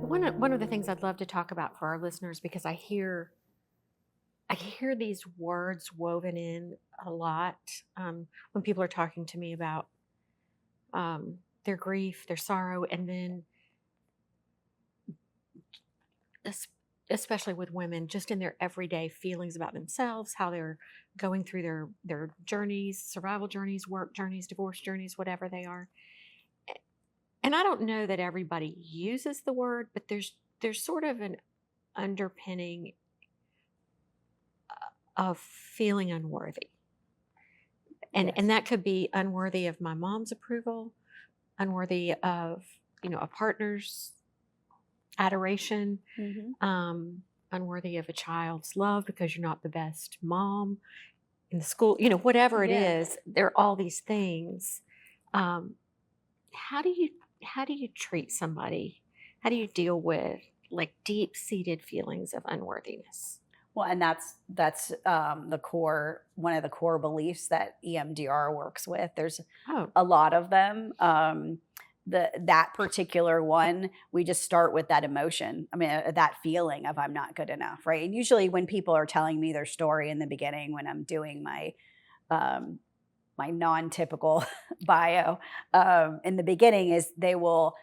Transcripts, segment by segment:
One of the things I'd love to talk about for our listeners, because I hear these words woven in a lot when people are talking to me about their grief, their sorrow, and then es- especially with women, just in their everyday feelings about themselves, how they're going through their journeys, survival journeys, work journeys, divorce journeys, whatever they are. And I don't know that everybody uses the word, but there's sort of an underpinning of feeling unworthy. And that could be unworthy of my mom's approval, unworthy of, a partner's adoration, unworthy of a child's love because you're not the best mom in the school, whatever it is. There are all these things. How do you treat somebody? How do you deal with like deep-seated feelings of unworthiness? Well, and that's the core, one of the core beliefs that EMDR works with. There's a lot of them. That particular one, we just start with that emotion. I mean, that feeling of I'm not good enough, right? And usually when people are telling me their story in the beginning, when I'm doing my my non-typical bio in the beginning, is they will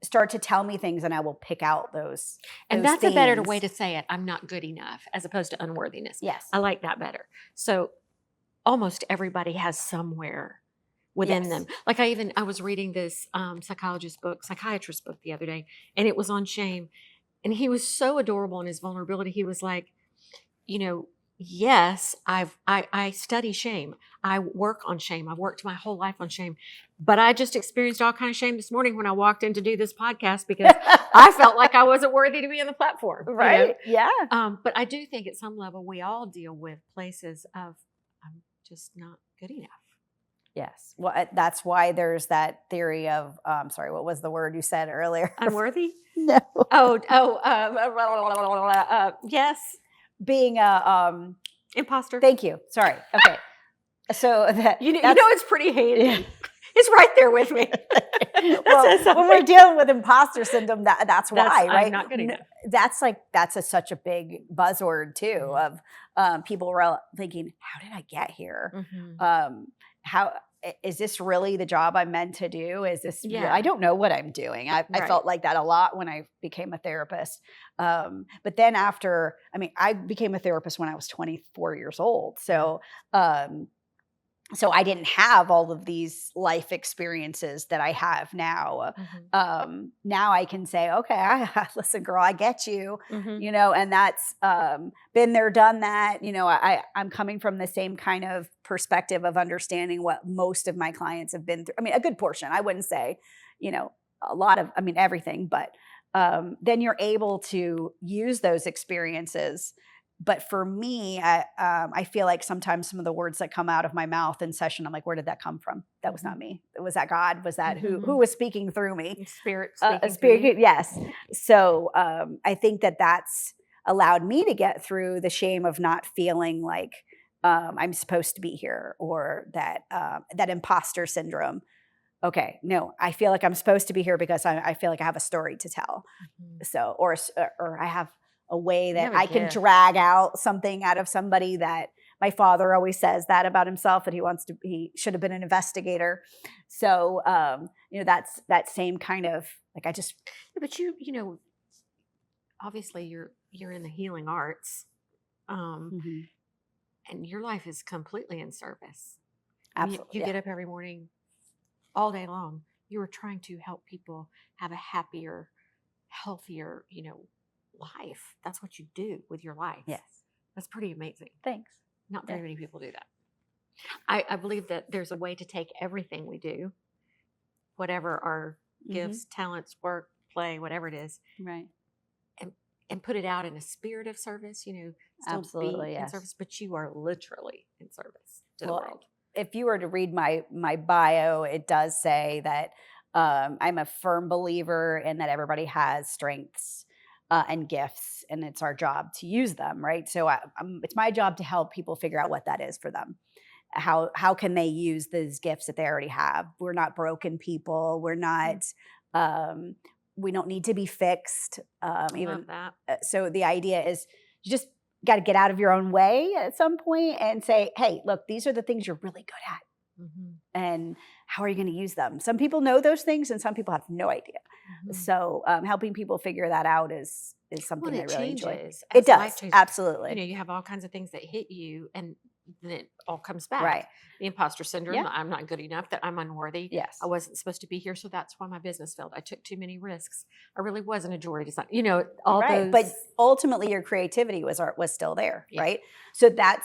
start to tell me things and I will pick out those. And that's themes. A better way to say it. I'm not good enough, as opposed to unworthiness. Yes. I like that better. So almost everybody has somewhere within them. Like I was reading this psychiatrist book the other day, and it was on shame. And he was so adorable in his vulnerability. He was like, yes, I study shame. I work on shame. I've worked my whole life on shame. But I just experienced all kind of shame this morning when I walked in to do this podcast because I felt like I wasn't worthy to be on the platform. Right. Yeah. But I do think at some level we all deal with places of I'm just not good enough. Yes. Well, that's why there's that theory of, sorry, what was the word you said earlier? Unworthy? No. Yes. Being a imposter. Thank you. Sorry. Okay. So that it's pretty handy. Yeah. It's right there with me. Well, when we're dealing with imposter syndrome, that's why, right? I'm not good enough. That's such a big buzzword too, of people were thinking, how did I get here? Mm-hmm. How is this really the job I'm meant to do? Is this? Yeah. I don't know what I'm doing. I felt like that a lot when I became a therapist. But then I became a therapist when I was 24 years old. So, so I didn't have all of these life experiences that I have now. Mm-hmm. Now I can say, okay, listen, girl, I get you, mm-hmm. And that's been there, done that. I'm coming from the same kind of perspective of understanding what most of my clients have been through. I mean, a good portion, I wouldn't say, a lot of, everything, but then you're able to use those experiences. But for me, I feel like sometimes some of the words that come out of my mouth in session, I'm like, where did that come from? That was not me. Was that God? Was that mm-hmm. who was speaking through me? Spirit speaking. Yes. So I think that's allowed me to get through the shame of not feeling like I'm supposed to be here, or that imposter syndrome. Okay, no, I feel like I'm supposed to be here because I feel like I have a story to tell. Mm-hmm. So, or I have a way that I can drag out something out of somebody. That my father always says that about himself, that he should have been an investigator. So, that's that same kind of like, I just. But obviously you're in the healing arts, mm-hmm. and your life is completely in service. Absolutely. You get up every morning, all day long. You are trying to help people have a happier, healthier, life. That's what you do with your life. Yes. That's pretty amazing. Thanks. Not very many people do that. I believe that there's a way to take everything we do, whatever our mm-hmm. gifts, talents, work, play, whatever it is, right, and put it out in a spirit of service, still absolutely, be in service, but you are literally in service to the world. If you were to read my bio, it does say that I'm a firm believer in that everybody has strengths and gifts, and it's our job to use them, right? So it's my job to help people figure out what that is for them. How can they use those gifts that they already have? We're not broken people. We're not we don't need to be fixed. Love that. So the idea is you just got to get out of your own way at some point and say, hey, look, these are the things you're really good at. And how are you going to use them? Some people know those things and some people have no idea. So helping people figure that out is something I really enjoy. It does. Absolutely. You know, you have all kinds of things that hit you and then it all comes back. Right. The imposter syndrome, Yeah. I'm not good enough, that I'm unworthy. Yes. I wasn't supposed to be here. So that's why my business failed. I took too many risks. I really wasn't a jewelry designer. You know, all those. But ultimately your creativity was still there, Yeah. right? So that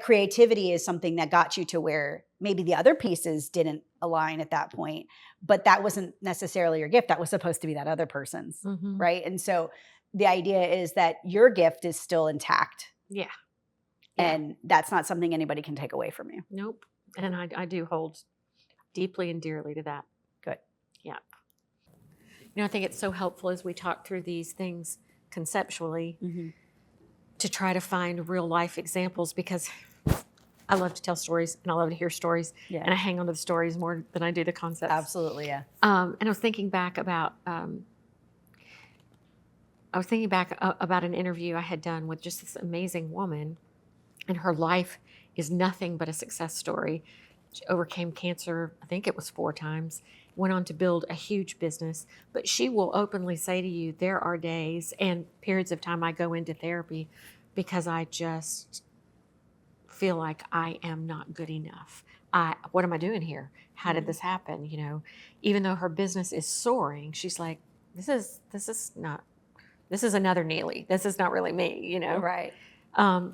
creativity is something that got you to where maybe the other pieces didn't align at that point, but that wasn't necessarily your gift. That was supposed to be that other person's, right? And so the idea is that your gift is still intact. Yeah. And that's not something anybody can take away from you. Nope. And I do hold deeply and dearly to that. Good. Yeah. You know, I think it's so helpful as we talk through these things conceptually to try to find real life examples, because I love to tell stories and I love to hear stories, and I hang on to the stories more than I do the concepts. Absolutely, yeah. And I was thinking back about an interview I had done with just this amazing woman, and her life is nothing but a success story. She overcame cancer, I think it was 4 times, went on to build a huge business. But she will openly say to you, there are days and periods of time I go into therapy because I just feel like I am not good enough. What am I doing here? How did this happen? You know, even though her business is soaring, she's like, this is another Neely. This is not really me, you know? Right.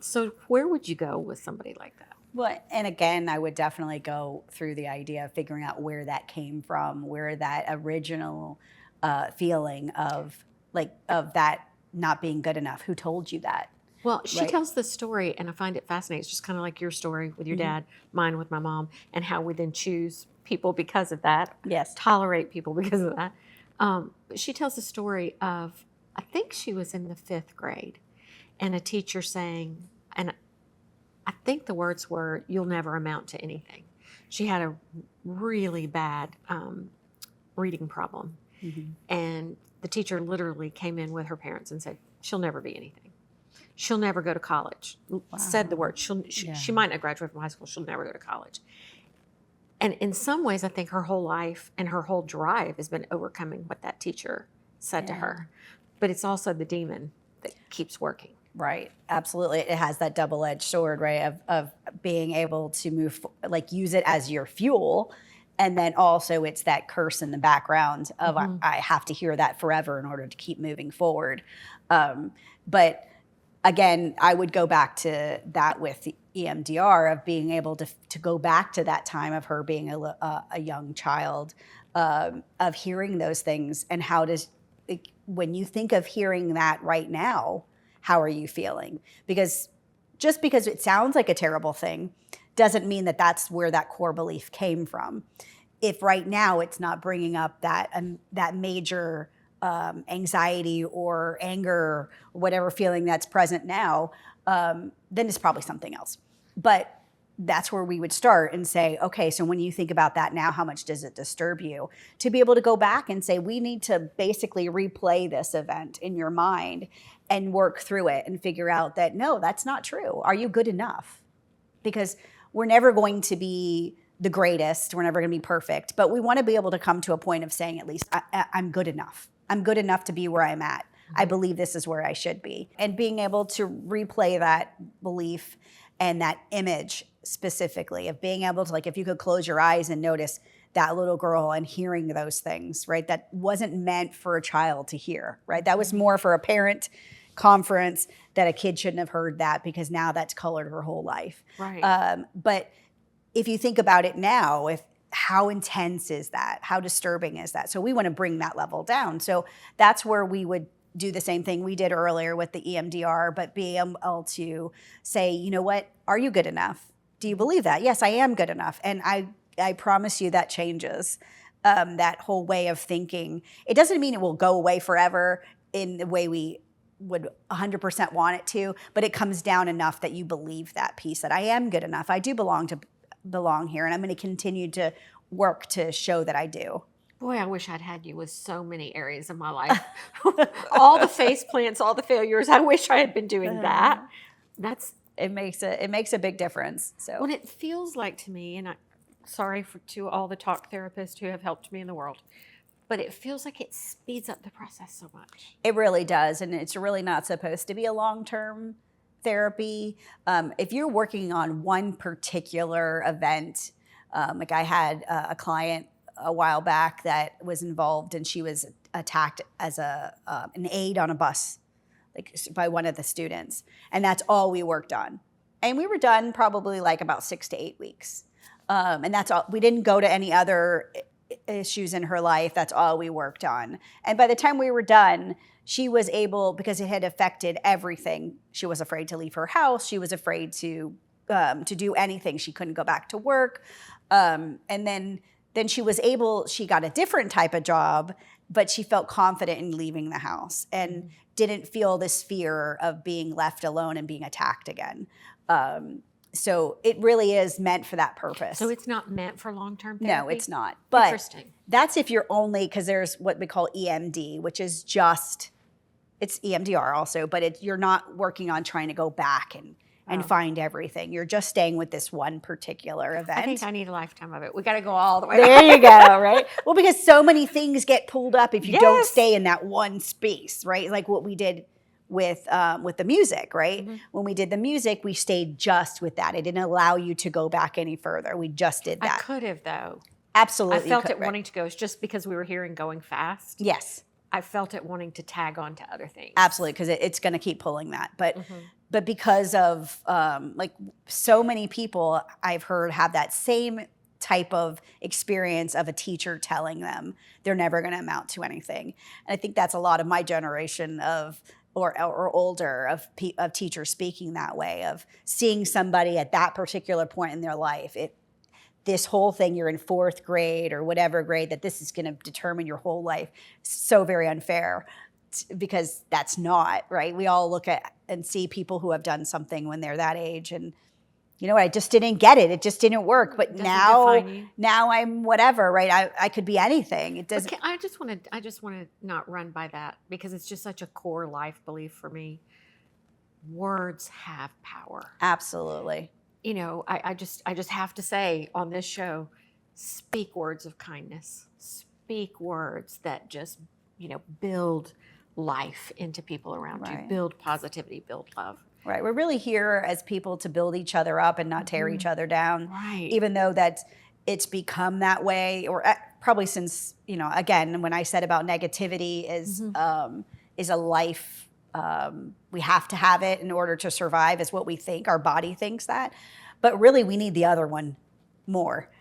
So where would you go with somebody like that? Well, and again, I would definitely go through the idea of figuring out where that came from, where that original feeling of that not being good enough. Who told you that? Well, she tells the story, and I find it fascinating. It's just kind of like your story with your dad, mine with my mom, and how we then choose people because of that. Yes. Tolerate people because of that. But she tells the story of, I think she was in the 5th grade, and a teacher saying, and I think the words were, you'll never amount to anything. She had a really bad reading problem. And the teacher literally came in with her parents and said, she'll never be anything. She'll never go to college. Wow. Said the word. She might not graduate from high school. She'll never go to college. And in some ways, I think her whole life and her whole drive has been overcoming what that teacher said to her. But it's also the demon that keeps working. Right. Absolutely. It has that double-edged sword, right? Of being able to use it as your fuel. And then also it's that curse in the background of I have to hear that forever in order to keep moving forward. But again, I would go back to that with the EMDR, of being able to go back to that time of her being a young child, of hearing those things, and how does, when you think of hearing that right now, how are you feeling? Because just because it sounds like a terrible thing doesn't mean that that's where that core belief came from. If right now it's not bringing up that major anxiety or anger or whatever feeling that's present now, then it's probably something else. But that's where we would start and say, okay, so when you think about that now, how much does it disturb you? To be able to go back and say, we need to basically replay this event in your mind and work through it and figure out that, no, that's not true. Are you good enough? Because we're never going to be the greatest. We're never going to be perfect. But we want to be able to come to a point of saying, at least, I'm good enough. I'm good enough to be where I'm at. I believe this is where I should be. And being able to replay that belief and that image specifically, of being able to, like, if you could close your eyes and notice that little girl and hearing those things, right? That wasn't meant for a child to hear, right? That was more for a parent conference, that a kid shouldn't have heard that because now that's colored her whole life. Right. But if you think about it now, how intense is that? How disturbing is that? So we want to bring that level down. So that's where we would do the same thing we did earlier with the EMDR, but be able to say, you know what, are you good enough? Do you believe that? Yes, I am good enough. And I promise you that changes that whole way of thinking. It doesn't mean it will go away forever in the way we would 100% want it to, but it comes down enough that you believe that piece, that I am good enough. I do belong here, and I'm going to continue to work to show that I do. Boy, I wish I'd had you with so many areas of my life. All the face plants, all the failures. I wish I had been doing that. It makes a big difference. So what it feels like to me, and to all the talk therapists who have helped me in the world, but it feels like it speeds up the process so much. It really does, and it's really not supposed to be a long-term therapy. If you're working on one particular event, like I had a client a while back that was involved, and she was attacked as an aide on a bus, like by one of the students, and that's all we worked on. And we were done probably like about 6 to 8 weeks, and that's all. We didn't go to any other issues in her life. That's all we worked on. And by the time we were done, she was able, because it had affected everything. She was afraid to leave her house. She was afraid to do anything. She couldn't go back to work, and then she was able, she got a different type of job, but she felt confident in leaving the house and didn't feel this fear of being left alone and being attacked again. So it really is meant for that purpose. So it's not meant for long-term therapy? No, it's not. But interesting. That's if you're only, because there's what we call EMD, which is just, it's EMDR also, but you're not working on trying to go back and find everything. You're just staying with this one particular event. I think I need a lifetime of it. We got to go all the way. There you go, right? Well, because so many things get pulled up if you don't stay in that one space, right? Like what we did with the music, right? Mm-hmm. When we did the music, we stayed just with that. It didn't allow you to go back any further. We just did that. I could have, though. Absolutely. I felt it wanting to go. It's just because we were hearing going fast. Yes. I felt it wanting to tag on to other things. Absolutely, because it's going to keep pulling that. But because of like so many people I've heard have that same type of experience of a teacher telling them they're never going to amount to anything. And I think that's a lot of my generation or older of teachers speaking that way, of seeing somebody at that particular point in their life. This whole thing, you're in 4th grade or whatever grade, that this is going to determine your whole life. So very unfair, because that's not, right? We all look at and see people who have done something when they're that age, and you know what, I just didn't get it. It just didn't work. But now I'm whatever, right? I could be anything. It doesn't. Okay, I just want to not run by that, because it's just such a core life belief for me. Words have power. Absolutely. You know, I just have to say on this show, speak words of kindness. Speak words that just, build life into people around you. Build positivity, build love. Right. We're really here as people to build each other up and not tear each other down. Right. Even though it's become that way, or probably since, again, when I said about negativity is a life. We have to have it in order to survive, is what we think. Our body thinks that. But really, we need the other one more.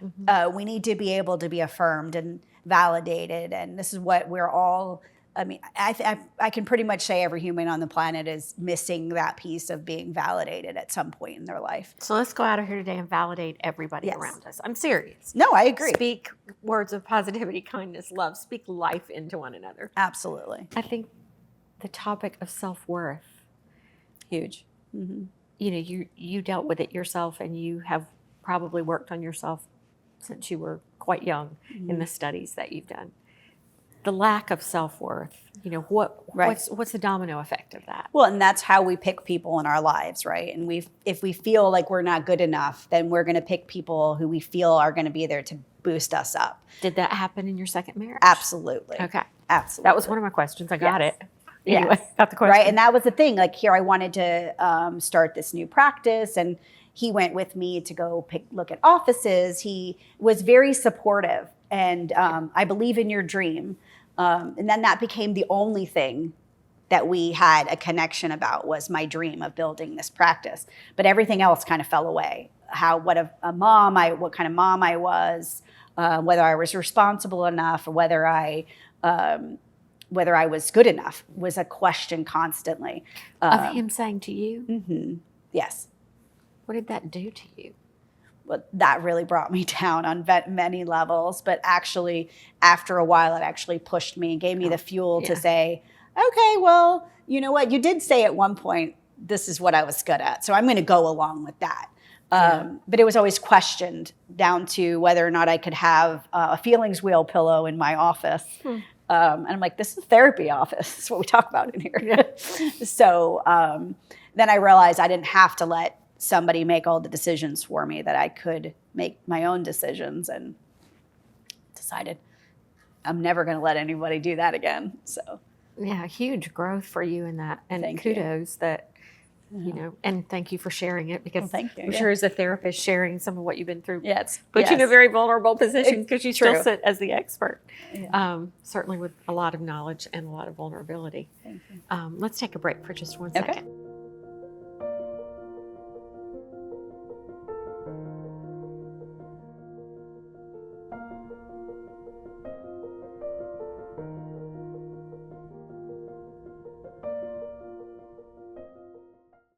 We need to be able to be affirmed and validated. And this is what we're all, I can pretty much say every human on the planet is missing that piece of being validated at some point in their life. So let's go out of here today and validate everybody around us. I'm serious. No, I agree. Speak words of positivity, kindness, love. Speak life into one another. Absolutely. I think the topic of self-worth, huge. You dealt with it yourself, and you have probably worked on yourself since you were quite young in the studies that you've done. The lack of self-worth, what's the domino effect of that? Well, and that's how we pick people in our lives, right? And if we feel like we're not good enough, then we're going to pick people who we feel are going to be there to boost us up. Did that happen in your second marriage? Absolutely. Okay. Absolutely. That was one of my questions. I got it. Anyway, got the question. Right, and that was the thing. Like, here I wanted to start this new practice, and he went with me to go look at offices. He was very supportive, and I believe in your dream. And then that became the only thing that we had a connection about, was my dream of building this practice. But everything else kind of fell away. What kind of mom I was, whether I was responsible enough, or whether I was good enough, was a question constantly. Of him saying to you? Mm-hmm. Yes. What did that do to you? Well, that really brought me down on many levels. But actually, after a while, it actually pushed me and gave me the fuel to say, okay, well, you know what? You did say at one point, this is what I was good at, so I'm going to go along with that. But it was always questioned down to whether or not I could have a feelings wheel pillow in my office. And I'm like, this is a therapy office. This is what we talk about in here. So then I realized I didn't have to let somebody make all the decisions for me, that I could make my own decisions, and decided I'm never going to let anybody do that again. So yeah, huge growth for you in that. And Thank you. kudos that, you know, and thank you for sharing it, because thank you. I'm sure as a therapist, sharing some of what you've been through Yes. puts you in a very vulnerable position, because you true. still sit as the expert, Yeah. certainly with a lot of knowledge and a lot of vulnerability. Thank you. Let's take a break for just 1 second.